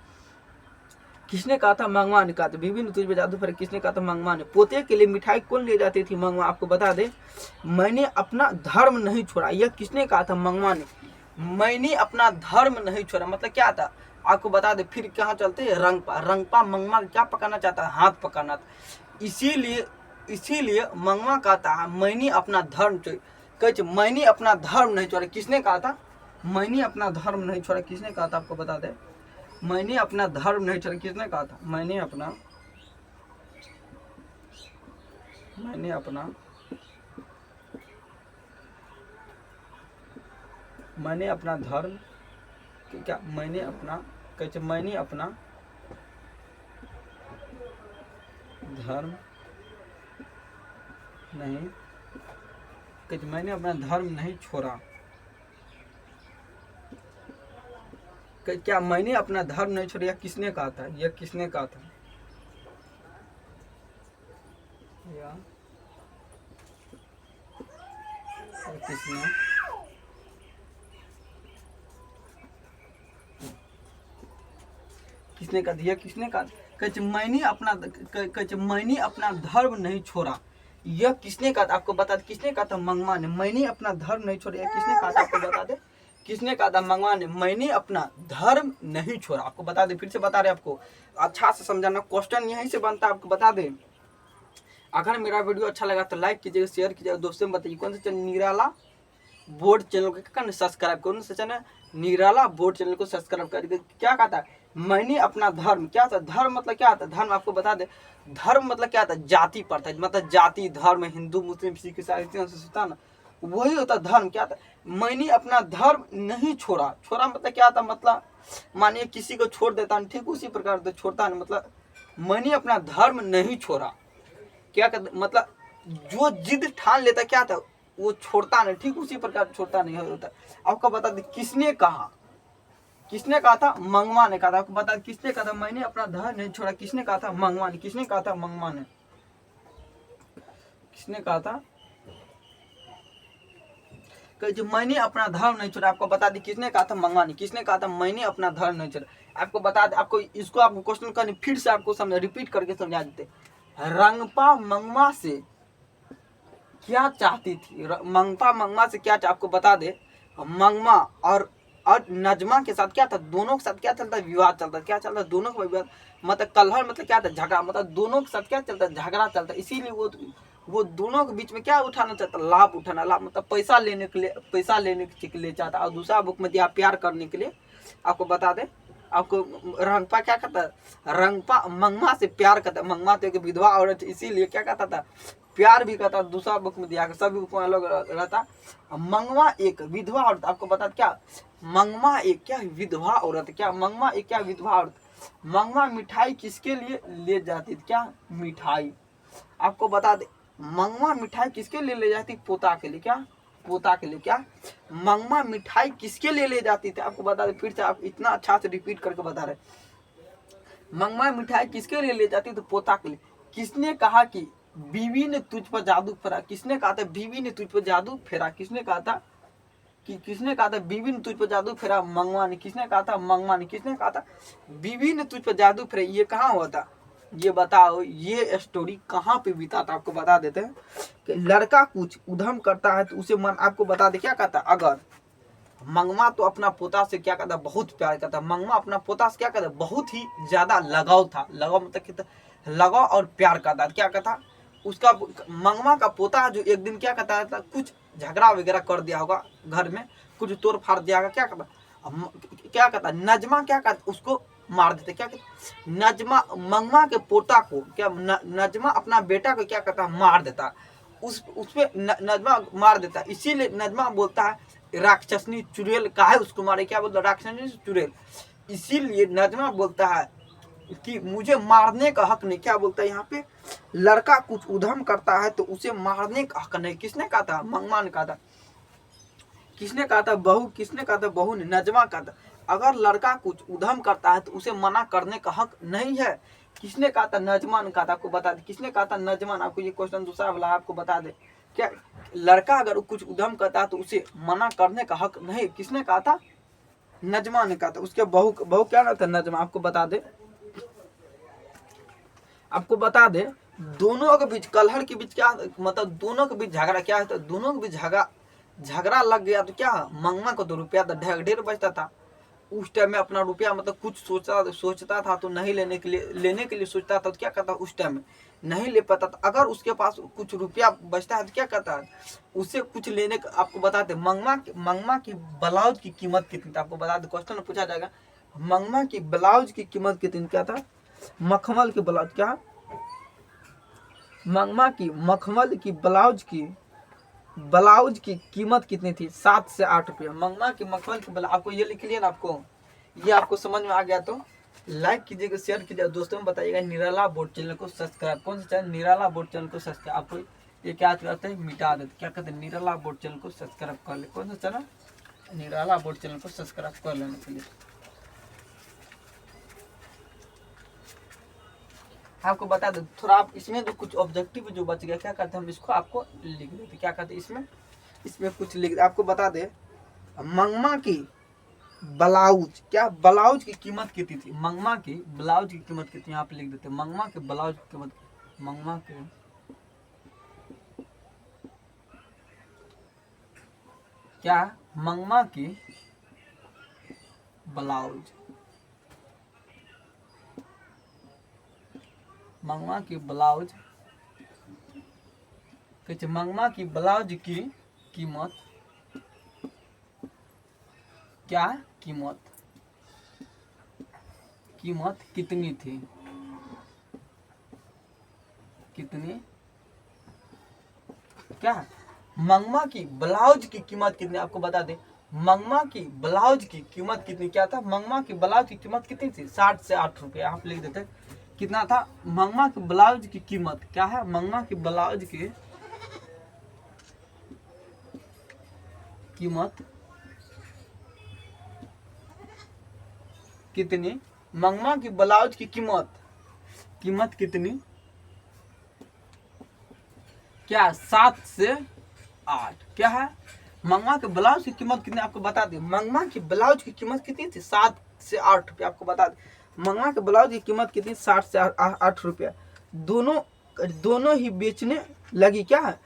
किसने कहा था? मंगमा ने कहा था। बीवी ने तुझ पे जादू फेरा? किसने कहा था? मंगमा ने। पोते के लिए मिठाई कौन ले जाती थी? मंगमा। आपको बता दे, मैंने अपना धर्म नहीं छोड़ा। यह किसने कहा था? मंगमा ने। मैंने अपना धर्म नहीं छोड़ा मतलब क्या था? आपको बता दे। फिर कहाँ चलते हैं? रंगपा। रंगपा मंगमा क्या पकाना चाहता है? हाथ पकाना था। इसीलिए मंगमा कहता है मैंने अपना धर्म कह मैंने अपना धर्म नहीं छोड़ा। किसने कहा था? मैंने अपना धर्म नहीं छोड़ा। किसने कहा था? आपको बता दे, मैंने अपना धर्म नहीं छोड़ा। किसने कहा था? मैंने अपना धर्म क्या? मैंने अपना मैंने अपना धर्म नहीं, मैंने अपना धर्म नहीं छोड़ा। क्या मैंने अपना धर्म नहीं छोड़ा? यह किसने कहा था? यह किसने कहा था? किसने? किसने कहा? यह किसने कहा? मैंने अपना धर्म नहीं छोड़ा। यह किसने कहा था? आपको बता दे, किसने कहा था? मंगमा ने। मैंने अपना धर्म नहीं छोड़ा। यह किसने कहा था? आपको बता दे, किसने कहा था? मंगमा ने। मैंने अपना धर्म नहीं छोड़ा। आपको बता दे, फिर से बता रहे आपको, अच्छा से समझाना, क्वेश्चन यहीं से बनता है। आपको बता दे, अगर मेरा वीडियो अच्छा लगा तो लाइक कीजिएगा, शेयर कीजिएगा, दोस्तों में बताइए। कौन सा चैनल? निराला बोर्ड चैनल को सब्सक्राइब करो। चैनल निराला बोर्ड चैनल को सब्सक्राइब करके क्या कहता है? मैंने अपना धर्म। क्या था? धर्म मतलब क्या था? धर्म आपको बता दे, धर्म मतलब क्या था? जाति प्रथा, मतलब जाति धर्म, हिंदू मुस्लिम सिख ईसाई होता ना, वही होता धर्म। क्या था? मैंने अपना धर्म नहीं छोड़ा। छोड़ा मतलब क्या था? मतलब मानिए किसी को छोड़ देता है, ठीक उसी प्रकार से छोड़ता है, मतलब मैंने अपना धर्म नहीं छोड़ा। क्या कहते? मतलब जो जिद ठान लेता क्या था वो छोड़ता नहीं, ठीक उसी प्रकार छोड़ता नहीं होता। आपको बता दें किसने कहा, किसने कहा था? मंगवा ने कहा था। आपको बता दें किसने कहा था? मैंने अपना धर्म नहीं छोड़ा, किसने कहा था? मंगवा ने। किसने कहा था? मंगवा ने। किसने कहा था? जो मैंने अपना धर्म नहीं छोड़ा। आपको बता दें किसने कहा था? मंगवा ने। किसने कहा था? मैंने अपना धर्म नहीं छोड़ा। आपको बता दें, आपको इसको आपको क्वेश्चन करने फिर से आपको समझ रिपीट करके समझा देते। रंगपा मंगवा से क्या चाहती थी? मंगपा मंगवा से क्या आपको बता दे, मंगवा और नजमा के साथ क्या था? दोनों के साथ क्या चलता है? विवाद चलता है। क्या चलता है? दोनों का विवाद, मतलब कलह, मतलब क्या था? झगड़ा, मतलब दोनों के साथ क्या चलता है? झगड़ा चलता है। इसीलिए वो दोनों के बीच में क्या उठाना चाहता? लाभ उठाना। लाभ मतलब पैसा लेने के लिए, पैसा लेने के लिए चाहता। और दूसरा बुक में दिया प्यार करने के लिए। आपको बता दे, आपको रंगपा क्या कहता है? रंगपा मंगमा से प्यार करता है। मंगमा तो एक विधवा औरत, इसीलिए क्या कहता था? प्यार भी कहता। दूसरा बुक में दिया, सभी बुक में अलग रहता। मंगवा एक विधवा औरत। आपको बता क्या? मंगवा एक क्या? विधवा औरत। क्या मंगवा एक क्या? विधवा औरत। मंगवा मिठाई किसके लिए ले जाती थी? क्या? मिठाई। आपको बता दे, मंगवा मिठाई किसके लिए ले जाती? पोता के लिए। क्या? पोता के लिए। क्या? मंगवा मिठाई किसके लिए ले जाती थी? आपको बता दे फिर से, आप इतना अच्छा से रिपीट करके बता रहे। मंगवा मिठाई किसके लिए ले जाती? तो पोता के लिए। किसने कहा कि बीवी ने तुझ पर जादू फेरा? किसने कहा था बीवी ने तुझ पर जादू फेरा? किसने कहा था कि किसने कहा था बीवी ने तुझ पर जादू फेरा? मंगवा ने। किसने कहा था? मंगवा ने। किसने कहा था बीवी ने तुझ पर जादू फेरा? ये कहाँ हुआ था? ये बताओ, ये स्टोरी कहाँ पे बीता था? आपको बता देते हैं कि लड़का कुछ उधम करता है तो उसे मन, आपको बता दे क्या कहता? अगर मंगवा तो अपना पोता से क्या कहता? बहुत प्यार करता। मंगवा अपना पोता से क्या कहता? बहुत ही ज्यादा लगाव था। लगाव मतलब क्या? लगाव और प्यार करता। क्या कहता? उसका मंगवा का पोता जो एक दिन क्या कहता था? कुछ झगड़ा वगैरह कर दिया होगा घर में, कुछ तोड़ फाड़ दिया होगा। क्या कहता? क्या कहता? नजमा क्या कहता? उसको मार देते। क्या कहता? नजमा मंगवा के पोता को क्या, नजमा अपना बेटा को क्या कहता? मार देता। उस पे नजमा मार देता। इसीलिए नजमा बोलता है राक्षसनी चुड़ैल काहे उसको मारे? क्या बोलता? राक्षसनी चुड़ैल। इसीलिए नजमा बोलता है कि मुझे मारने का हक नहीं। क्या बोलता है यहाँ पे? लड़का कुछ उधम करता है तो उसे मारने का हक नहीं। किसने कहा था? मंगवा ने कहा था। किसने कहा था? बहू। किसने कहा था? बहू ने। नजमा कहा था अगर लड़का कुछ उधम करता है तो उसे मना करने का हक नहीं है। किसने कहा था? नजमा ने कहा था। आपको बता दे किसने कहा था? नजमा। आपको ये क्वेश्चन दूसरा वाला आपको बता दे, क्या लड़का अगर कुछ उधम करता है तो उसे मना करने का हक नहीं। किसने कहा था? नजमा ने कहा था। उसके बहू क्या नाम था? नजमा। आपको बता दे, आपको बता दे दोनों के बीच कलह के बीच क्या, मतलब दोनों के बीच झगड़ा क्या है? तो दोनों के बीच झगड़ा लग गया तो क्या? मंगवा को तो रुपया ढेर बचता था उस टाइम में। अपना रुपया मतलब कुछ सोचता था तो नहीं लेने के लिए सोचता था तो क्या करता? उस टाइम में नहीं ले पाता था। अगर उसके पास कुछ रुपया बचता है तो क्या करता है? उससे कुछ लेने का। आपको बता दे मंगवा की ब्लाउज की कीमत कितनी थी? आपको बता दे, क्वेश्चन में पूछा जाएगा मंगवा की ब्लाउज की कीमत कितनी? क्या था? मखमल की ब्लाउज। क्या? मंगवा की मखमल की ब्लाउज की कीमत कितनी थी? 7 से 8 रुपया। मंगवा की मखमल की ब्लाउज। आपको ये लिख लिया ना? आपको ये आपको समझ में आ गया तो लाइक कीजिएगा, शेयर कीजिएगा, दोस्तों में बताइएगा। निराला बोर्ड चैनल को सब्सक्राइब। कौन सा चैनल? निराला बोर्ड चैनल को सब्सक्राइब। आपको ये क्या करते हैं? मिटा देते। क्या कहते हैं? निराला बोर्ड चैनल को सब्सक्राइब कर ले। कौन सा चैनल? निराला बोर्ड चैनल को सब्सक्राइब कर लेने के लिए। आपको बता दो थोड़ा, आप इसमें जो कुछ ऑब्जेक्टिव जो बच गया क्या करते हैं? हम इसको आपको लिख देते। क्या कहते हैं? इसमें कुछ लिख, आपको बता दे मंगवा की ब्लाउज, क्या ब्लाउज की कीमत कितनी थी? मंगवा की ब्लाउज की कीमत कितनी? यहाँ पे लिख देते मंगवा के ब्लाउज की कीमत। मंगवा के क्या? मंगवा की ब्लाउज, मंगवा की ब्लाउज, मंगवा की ब्लाउज की कीमत, क्या कीमत कितनी थी? कितनी? क्या? मंगवा की ब्लाउज की कीमत कितनी? आपको बता दें मंगवा की ब्लाउज की कीमत कितनी? क्या था? मंगवा की ब्लाउज की कीमत कितनी थी? 7 से 8 रुपये। आप लिख देते कितना था? मंगवा की ब्लाउज की कीमत क्या है? मंगवा की ब्लाउज की कीमत कितनी, मंगमा की ब्लाउज की कीमत कितनी, क्या 7 से 8। क्या है, मंगमा के ब्लाउज की कीमत कितनी आपको बता दी। मंगमा की ब्लाउज की कीमत कितनी थी, 7 से 8 रुपया आपको बता दी। मंगमा के ब्लाउज की कीमत कितनी, 7 से 8 रुपया। दोनों ही बेचने लगी। क्या है,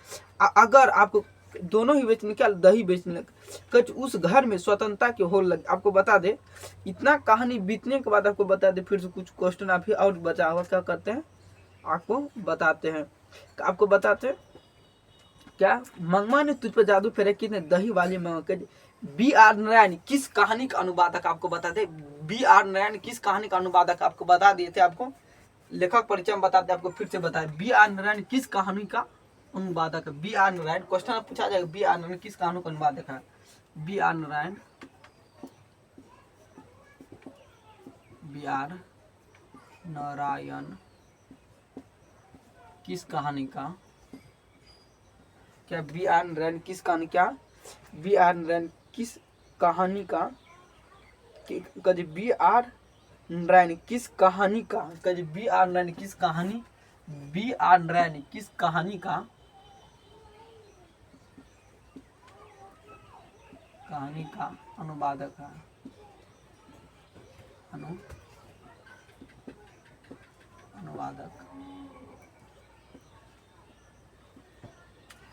अगर आपको दोनों ही बेचने, क्या दही बेचने लगे, कुछ उस घर में स्वतंत्रता की होड़ लगी। आपको बता दे, इतना कहानी बीतने के बाद आपको बता दे, फिर से कुछ क्वेश्चन आप और बचा हुआ क्या करते हैं आपको बताते हैं। आपको बताते हैं क्या, मंगमा ने तुझ पर जादू फेरा कितने, दही वाली मंगमा। बी आर नारायण किस कहानी का अनुवादक आपको बता दे, बी आर नारायण किस कहानी का अनुवादक आपको बता दिए थे। आपको लेखक परिचय में बताते, आपको फिर से बताए, बी आर नारायण किस कहानी का अनुवादक है। बी आर नारायण क्वेश्चन पूछा जाएगा, बी आर नारायण किस कहानी का अनुवादक है। B R Narayan, B R Narayan किस कहानी का, क्या बी आर नारायण किस कहानी, क्या बी आर नारायण किस कहानी का, बी आर नारायण किस कहानी का, बी आर नारायण किस कहानी, बी आर नारायण किस कहानी का अनुवादक है। अनुवादक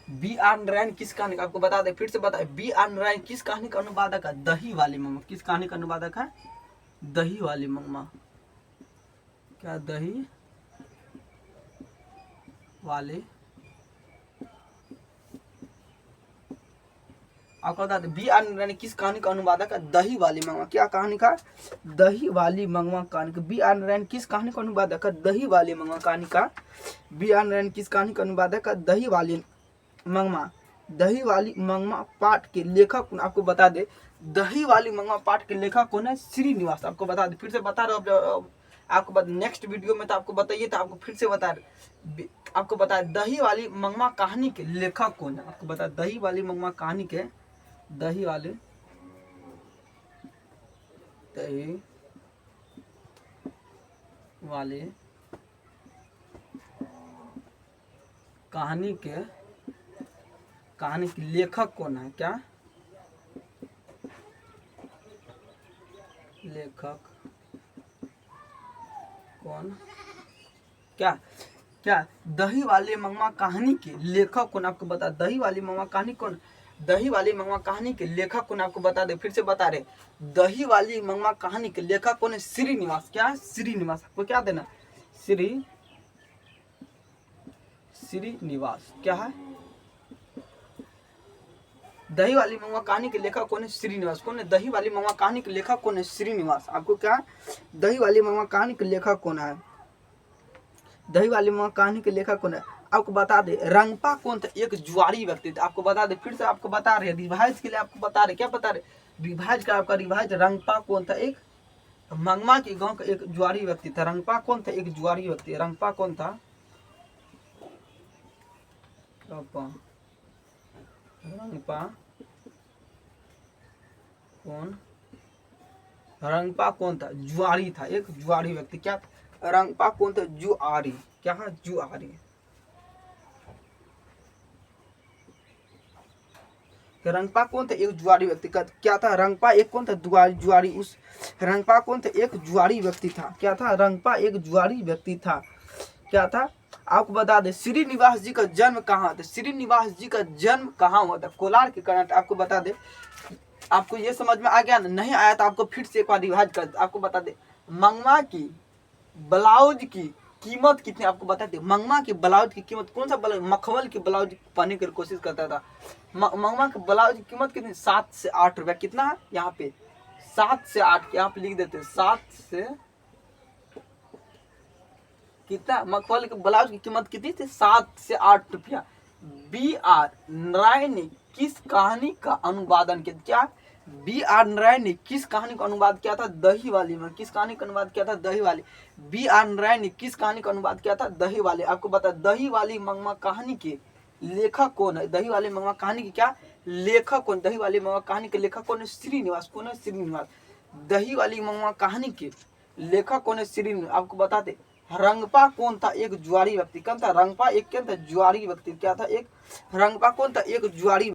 बी आर नारायण किस कहानी का आपको बता दे, फिर से बताए, बी आर नारायण किस कहानी का अनुवादक है, दही वाली मंगमा। किस कहानी का अनुवादक है, दही वाली मंगमा। क्या दही वाले, आपको बता दें, बी आर नारायण किस कहानी का अनुवादक है, दही वाली मंगमा। क्या कहानी का, दही वाली मंगमा कहानी का। बी आर नारायण किस कहानी का अनुवादक है, दही वाली मंगमा कहानी का। बी आर नारायण किस कहानी का अनुवादक है, दही वाली मंगमा। दही वाली मंगमा पाठ के लेखक आपको बता दे, दही वाली मंगमा पाठ के लेखक कौन है, श्रीनिवास। आपको बता दे, फिर से बता रहे हो आपको नेक्स्ट वीडियो में तो आपको बताइए, तो आपको फिर से बता रहे, आपको बता दही वाली मंगमा कहानी के लेखक कौन है। आपको बता, दही वाली मंगमा कहानी के, दही वाली कहानी के लेखक कौन है। क्या लेखक कौन, क्या दही वाली मंगमा कहानी के लेखक कौन, आपको बता, दही वाली मंगमा कहानी कौन, दही वाली मंगमा कहानी के लेखक कौन आपको बता दे, फिर से बता रहे, दही वाली मंगमा कहानी के लेखक कौन है, श्रीनिवास। क्या है, श्रीनिवास। आपको क्या देना, श्रीनिवास। क्या है, दही वाली मंगमा कहानी के लेखक कौन है, श्रीनिवास। कौन है, दही वाली मंगमा कहानी के लेखक कौन है, श्रीनिवास। आपको क्या, दही वाली मंगमा कहानी के लेखक कौन है, दही वाली मंगमा कहानी के लेखक कौन है। आपको बता दे, रंगपा कौन था, एक जुआरी व्यक्ति था। आपको बता दे, फिर से आपको बता रहे, रिवाइज के लिए आपको बता रहे, क्या बता रहे, रिवाइज का आपका रिवाइज, रंगपा कौन था, एक मंगमा के गांव का एक जुआरी व्यक्ति था। रंगपा कौन था, एक जुआरी व्यक्ति। रंगपा कौन था, रंगपा कौन, रंगपा कौन था, जुआरी था, एक जुआरी व्यक्ति। क्या रंगपा कौन था, जुआरी। क्या है, जुआरी। रंगपा कौन था, एक जुआरी व्यक्ति का, क्या था, रंगपा एक कौन था, जुआरी। उस रंगपा कौन था, एक जुआरी व्यक्ति था। क्या था, रंगपा एक जुआरी व्यक्ति था। क्या था, आपको बता दे, श्रीनिवास जी का जन्म कहाँ था, श्रीनिवास जी का जन्म कहाँ हुआ था, कोलार के कर्नाटक। आपको बता दे, आपको ये समझ में आ गया, नहीं आया तो आपको फिर से एक बार रिवाइज कर, आपको बता दे, मंगमा की ब्लाउज की कीमत कितनी, आपको बता दे, मंगमा की ब्लाउज की कीमत, कौन सा ब्लाउज, मखमल की ब्लाउज पहनने की कोशिश करता था। मंगमा की ब्लाउज की कीमत कितनी, 7 से 8 रुपया। कितना है यहाँ पे, 7 से 8, यहाँ पे लिख देते हैं, 7 से कितना, मखमल के ब्लाउज की कीमत कितनी थी, 7 से 8 रुपया। बी आर नारायण ने किस कहानी का अनुवादन किया, क्या बी आर नारायण ने किस कहानी का अनुवाद किया था, दही वाली में। किस कहानी का अनुवाद किया था, दही वाली। बी आर नारायण ने किस कहानी का अनुवाद किया था, दही वाली। आपको बता, दही वाली मंगमा कहानी के लेखक कौन है, दही वाली मंगमा कहानी की क्या लेखक कौन, दही वाली महुआ कहानी के लेखक कौन है? श्रीनिवास। कौन है? श्रीनिवास। दही वाली महुआ कहानी के लेखक कौन है? श्रीनिवास। आपको बता दे रंगपा कौन था? एक जुआरी व्यक्ति। कौन था? रंगपा एक क्या था? जुआरी व्यक्ति। क्या था? एक रंगपा कौन था? एक जुआरी